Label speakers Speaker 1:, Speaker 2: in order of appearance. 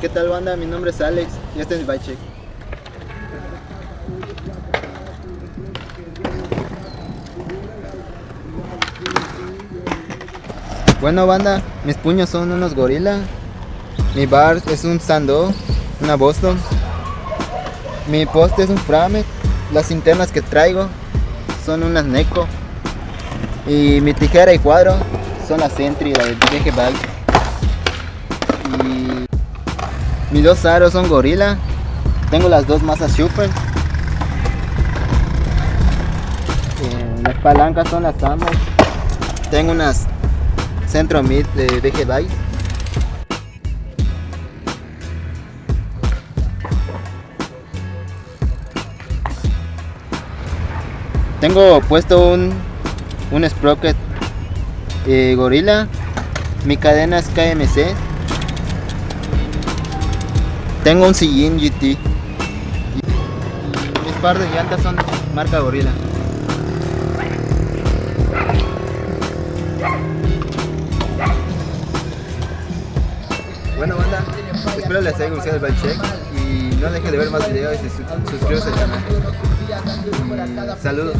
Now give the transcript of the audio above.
Speaker 1: ¿Qué tal, banda? Mi nombre es Alex y este es mi bike check. Bueno, banda, mis puños son unos Gorilla. Mi bar es un Sando, una Boston. Mi poste es un Framet. Las internas que traigo son unas Neko. Y mi tijera y cuadro son la Sentry, la de DG Bike. Y mis dos aros son Gorilla. Tengo las dos masas Super. Las palancas son las Amos. Tengo unas Centro Mid de DG Bike. Tengo puesto un sprocket Gorilla. Mi cadena es KMC. Tengo un sillín GT. Y mis par de llantas son marca Gorilla. Bueno, banda, espero les haya gustado el bike check y no dejen de ver más videos y suscríbanse al canal. Saludos.